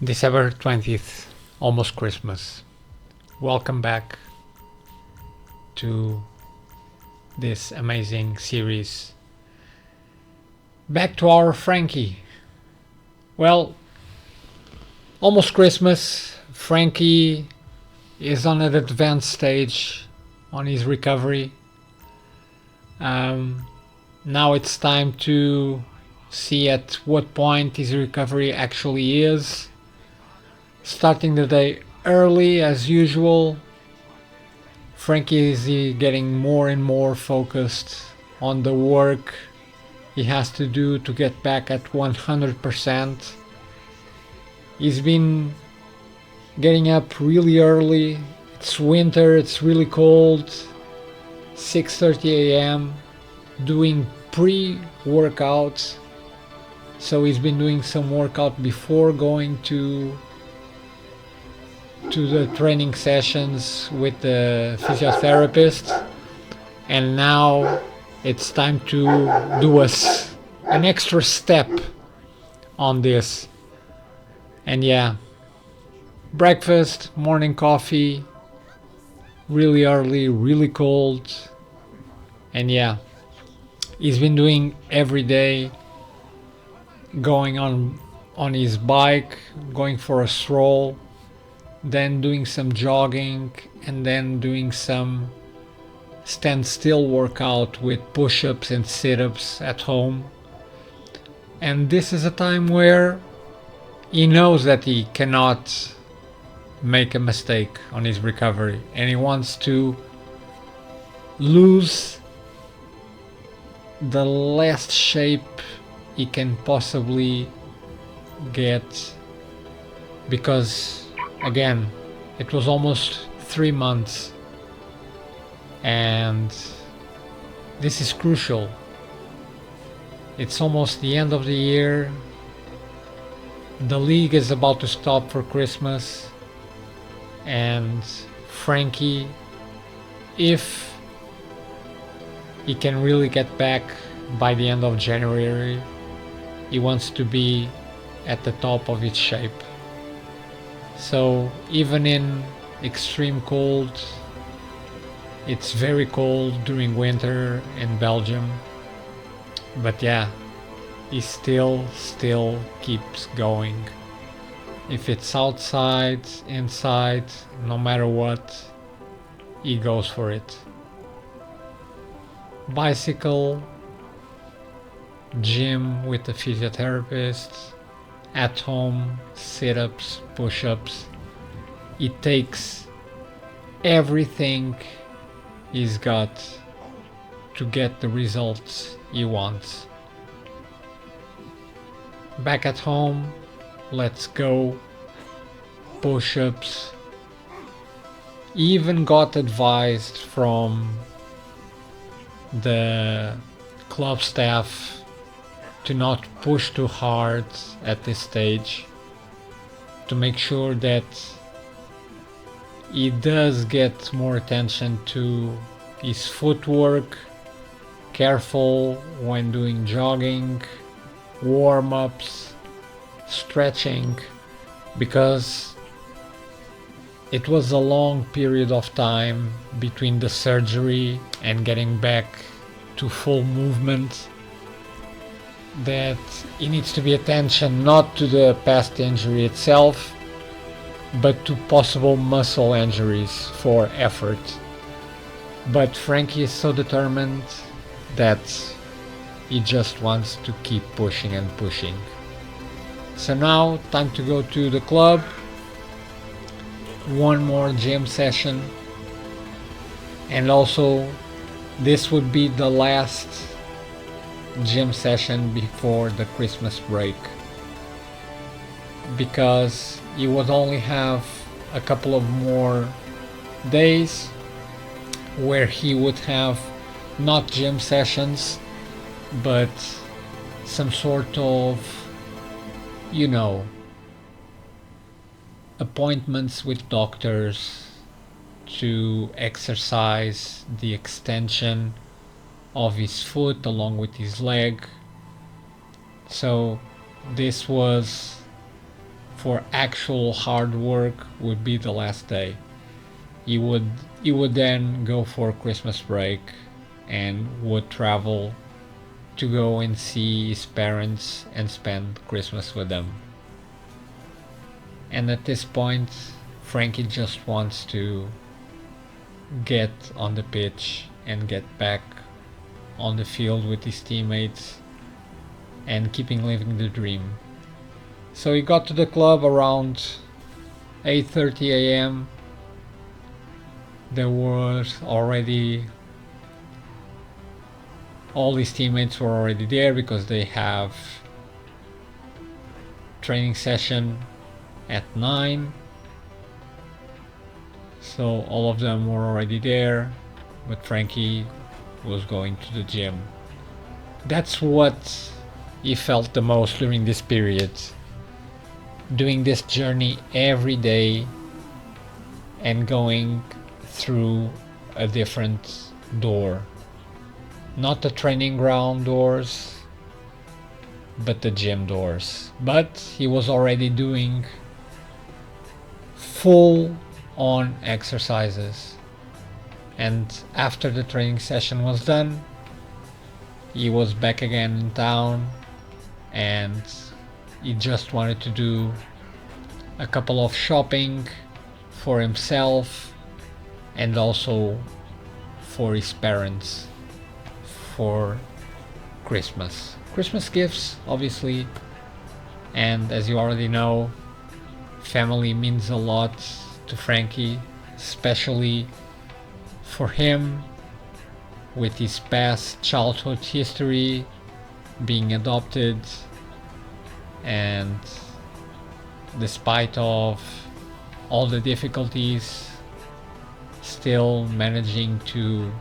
December 20th, almost Christmas. Welcome back to this amazing series. Back to our Frankie. Well, almost Christmas. Frankie is on an advanced stage on his recovery. Now it's time to see at what point his recovery actually is. Starting the day early as usual. Frankie is getting more and more focused on the work he has to do to get back at 100%. He's been getting up really early. It's winter, it's really cold. 6:30 a.m. doing pre-workout. So he's been doing some workout before going to the training sessions with the physiotherapist, and now it's time to do an extra step on this. And yeah, breakfast, morning coffee, really early, really cold. And yeah, he's been doing every day, going on his bike, going for a stroll, then doing some jogging, and then doing some standstill workout with push-ups and sit-ups at home. And this is a time where he knows that he cannot make a mistake on his recovery, and he wants to lose the last shape he can possibly get, because again, it was almost 3 months, and this is crucial. It's almost the end of the year. The league is about to stop for Christmas, and Frankie, if he can really get back by the end of January, he wants to be at the top of his shape. So even in extreme cold, it's very cold during winter in Belgium, but yeah, he still keeps going. If it's outside, inside, no matter what, he goes for it. Bicycle, gym with the physiotherapist, at home, sit-ups, push-ups. It takes everything he's got to get the results he wants. Back at home, let's go, push-ups. He even got advised from the club staff to not push too hard at this stage, to make sure that he does get more attention to his footwork, careful when doing jogging, warm-ups, stretching, because it was a long period of time between the surgery and getting back to full movement, that he needs to be attention not to the past injury itself, but to possible muscle injuries for effort. But Frankie is so determined that he just wants to keep pushing and pushing. So now, time to go to the club. One more gym session, and also this would be the last gym session before the Christmas break, because you would only have a couple of more days where he would have not gym sessions, but some sort of, appointments with doctors to exercise the extension of his foot along with his leg. So this was, for actual hard work, would be the last day. He would then go for Christmas break and would travel to go and see his parents and spend Christmas with them. And at this point, Frankie just wants to get on the pitch and get back on the field with his teammates and keeping living the dream. So he got to the club around 8:30 a.m. There was already, all his teammates were already there because they have training session at 9. So all of them were already there, but Frankie was going to the gym. That's what he felt the most during this period. Doing this journey every day and going through a different door. Not the training ground doors, but the gym doors. But he was already doing full on exercises. And after the training session was done, he was back again in town and he just wanted to do a couple of shopping for himself and also for his parents for Christmas. Christmas gifts, obviously, and as you already know, family means a lot to Frankie, especially for him with his past childhood history, being adopted, and despite of all the difficulties, still managing to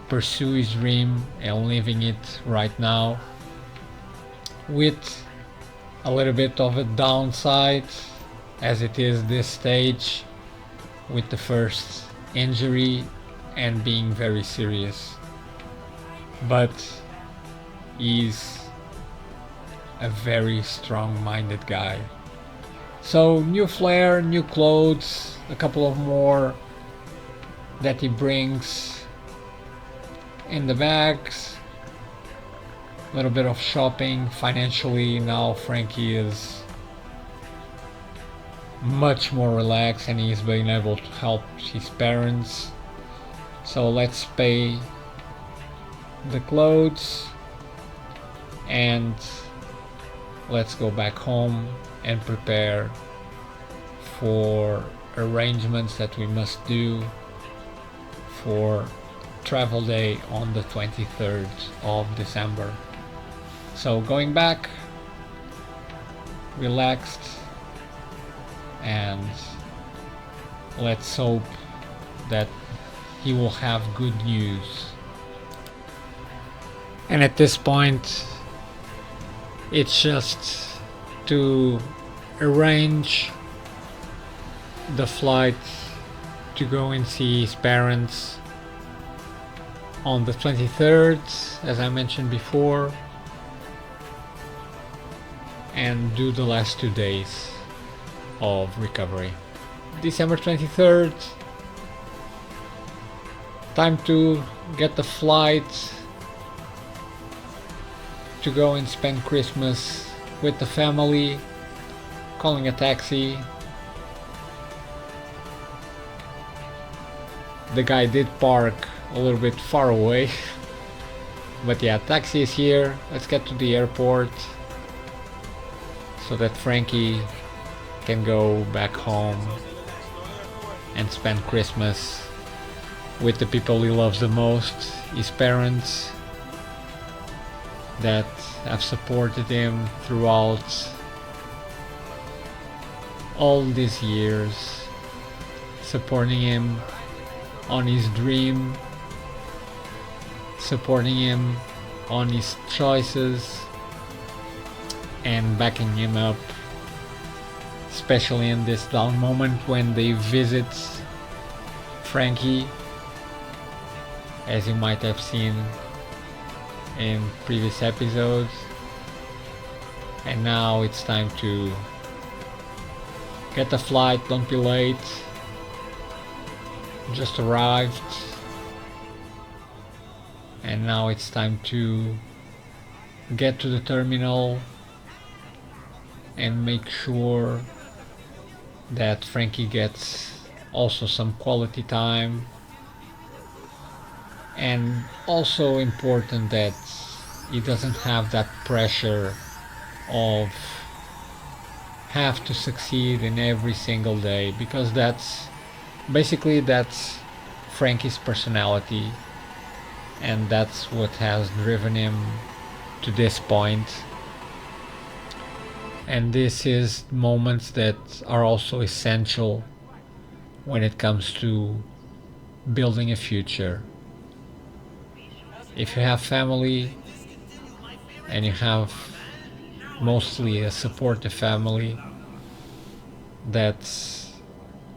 pursue his dream and living it right now, with a little bit of a downside as it is this stage with the first injury and being very serious. But he's a very strong-minded guy. So new flair, new clothes, a couple of more that he brings in the bags, a little bit of shopping. Financially now Frankie is much more relaxed and he's been able to help his parents. So let's pay the clothes and let's go back home and prepare for arrangements that we must do for travel day on the 23rd of December. So going back, relaxed, and let's hope that he will have good news. And at this point, it's just to arrange the flight to go and see his parents on the 23rd, as I mentioned before, and do the last 2 days of recovery. December 23rd, time to get the flight to go and spend Christmas with the family, calling a taxi. The guy did park a little bit far away, but yeah, taxi is here. Let's get to the airport so that Frankie can go back home and spend Christmas with the people he loves the most, his parents that have supported him throughout all these years, supporting him on his dream, supporting him on his choices, and backing him up, especially in this down moment when they visit Frankie. As you might have seen in previous episodes, and now it's time to get a flight. Don't be late. Just arrived, and now it's time to get to the terminal and make sure that Frankie gets also some quality time, and also important that he doesn't have that pressure of have to succeed in every single day, because that's Frankie's personality, and that's what has driven him to this point. And this is moments that are also essential when it comes to building a future. If you have family and you have mostly a supportive family, that's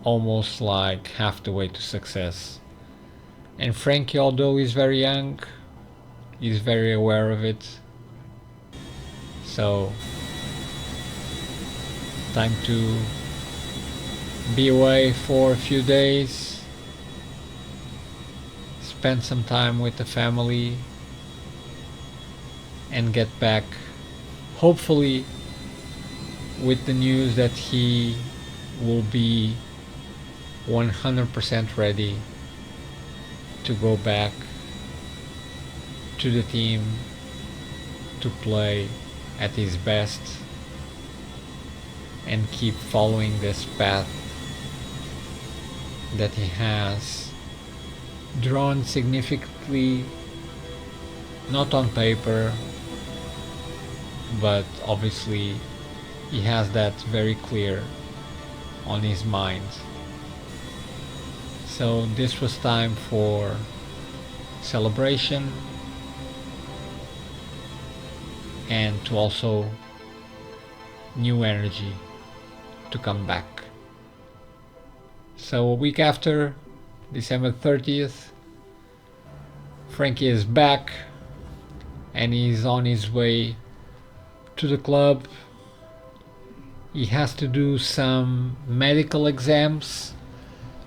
almost like half the way to success. And Frankie, although he's very young, he's very aware of it. So, time to be away for a few days, spend some time with the family, and get back, hopefully, with the news that he will be 100% ready to go back to the team to play at his best and keep following this path that he has drawn significantly, not on paper, but obviously he has that very clear on his mind. So this was time for celebration and to also new energy to come back. So a week after, December 30th, Frankie is back and he's on his way to the club. He has to do some medical exams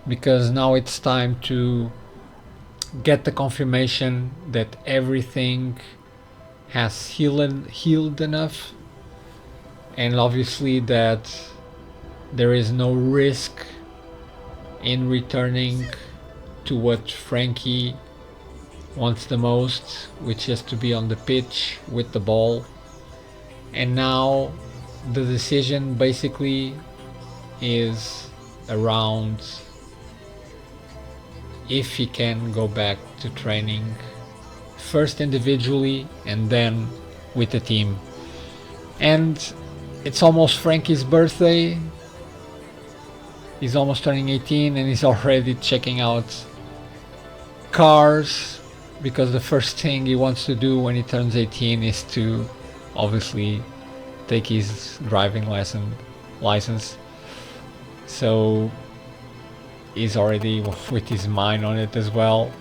because now it's time to get the confirmation that everything has healed enough, and obviously that there is no risk in returning to what Frankie wants the most, which is to be on the pitch with the ball. And now the decision basically is around if he can go back to training, first individually and then with the team. And it's almost Frankie's birthday. He's almost turning 18 and he's already checking out cars, because the first thing he wants to do when he turns 18 is to obviously take his driving license. So he's already with his mind on it as well.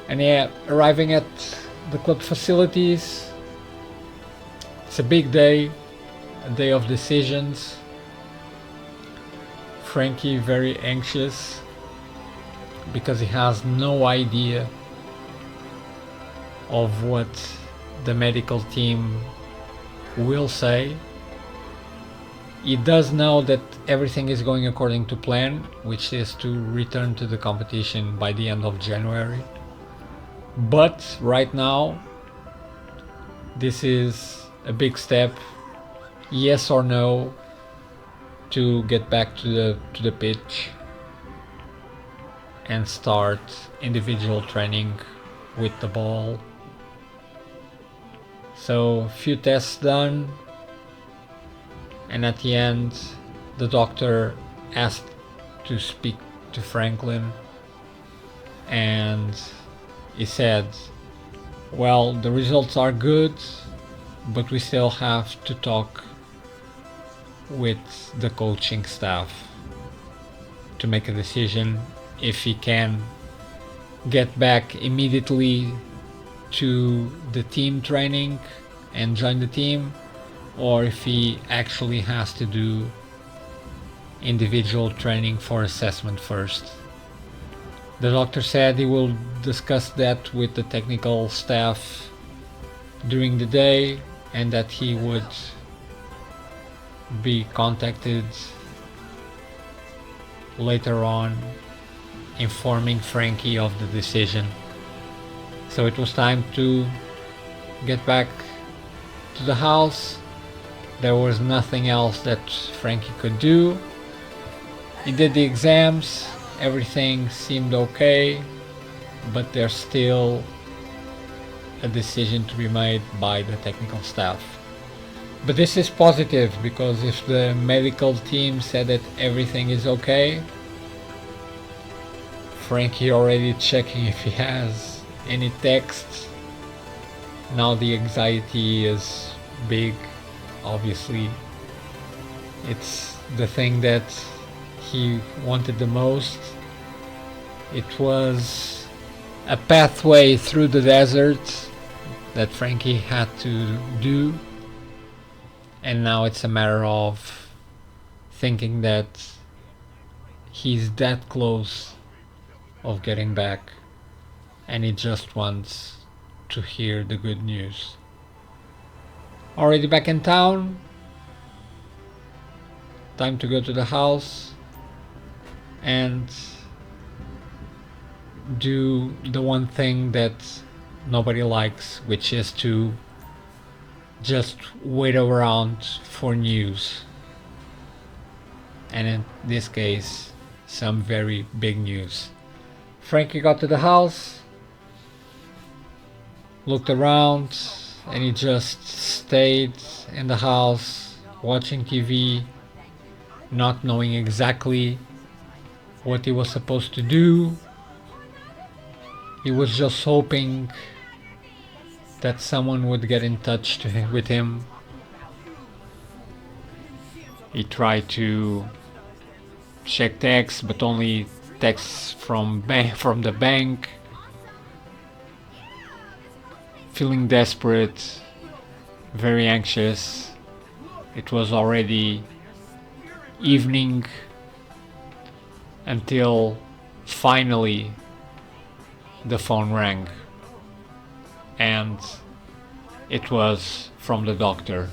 And yeah, arriving at the club facilities, it's a big day, a day of decisions. Frankie very anxious because he has no idea of what the medical team will say. He does know that everything is going according to plan, which is to return to the competition by the end of January. But right now, this is a big step, yes or no, to get back to the pitch and start individual training with the ball. So a few tests done, and at the end the doctor asked to speak to Franklin, and he said, well, the results are good, but we still have to talk with the coaching staff to make a decision if he can get back immediately to the team training and join the team, or if he actually has to do individual training for assessment first. The doctor said he will discuss that with the technical staff during the day, and that he would be contacted later on, informing Frankie of the decision. So it was time to get back to the house. There was nothing else that Frankie could do. He did the exams, everything seemed okay, but there's still a decision to be made by the technical staff. But this is positive, because if the medical team said that everything is okay, Frankie already checking if he has any texts. Now the anxiety is big, obviously. It's the thing that he wanted the most. It was a pathway through the desert that Frankie had to do, and now it's a matter of thinking that he's that close of getting back, and he just wants to hear the good news. Already back in town, time to go to the house and do the one thing that nobody likes, which is to just wait around for news, and in this case some very big news. Frankie got to the house, looked around, and he just stayed in the house watching TV, not knowing exactly what he was supposed to do. He was just hoping that someone would get in touch with him. He tried to check texts, but only texts from the bank. Feeling desperate, very anxious. It was already evening until finally the phone rang, and it was from the doctor.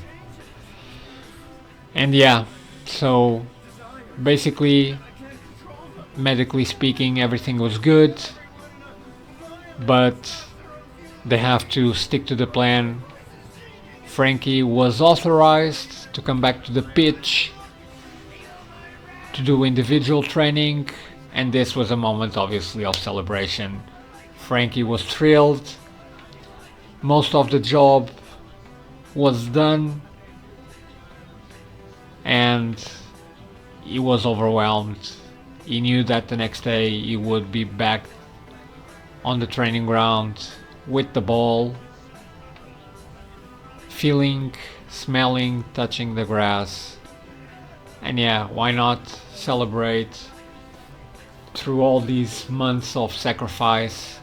And yeah, so basically, medically speaking, everything was good, but they have to stick to the plan. Frankie was authorized to come back to the pitch to do individual training, and this was a moment obviously of celebration. Frankie was thrilled. Most of the job was done, and he was overwhelmed. He knew that the next day he would be back on the training ground with the ball, feeling, smelling, touching the grass. And yeah, why not celebrate through all these months of sacrifice?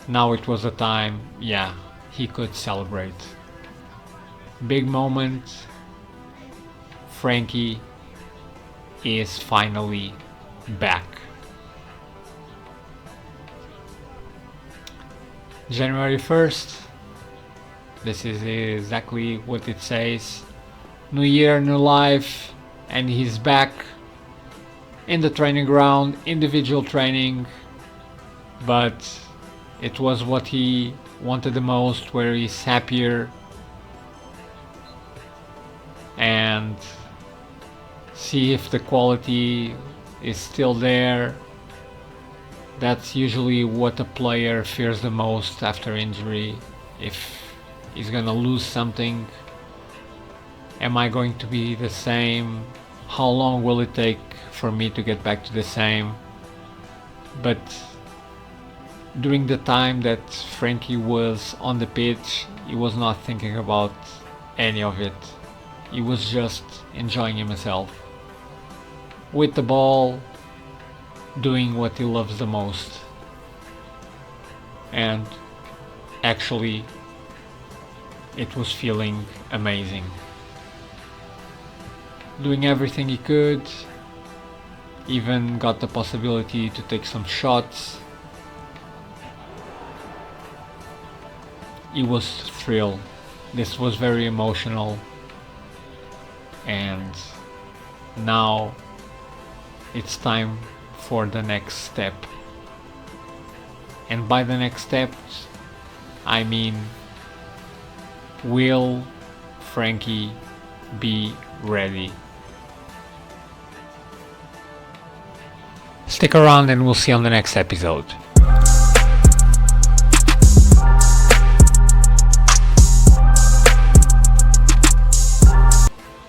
Now it was a time, yeah, he could celebrate. Big moment. Frankie is finally back. January 1st, this is exactly what it says. New year, new life, and he's back in the training ground, individual training, but it was what he wanted the most, where he's happier, and see if the quality is still there. That's usually what a player fears the most after injury. If he's gonna lose something, am I going to be the same? How long will it take for me to get back to the same? But during the time that Frankie was on the pitch, he was not thinking about any of it. He was just enjoying himself with the ball, doing what he loves the most. And actually it was feeling amazing. Doing everything he could, even got the possibility to take some shots. He was thrilled. This was very emotional, and now it's time for the next step. And by the next step, I mean, will Frankie be ready? Stick around and we'll see you on the next episode.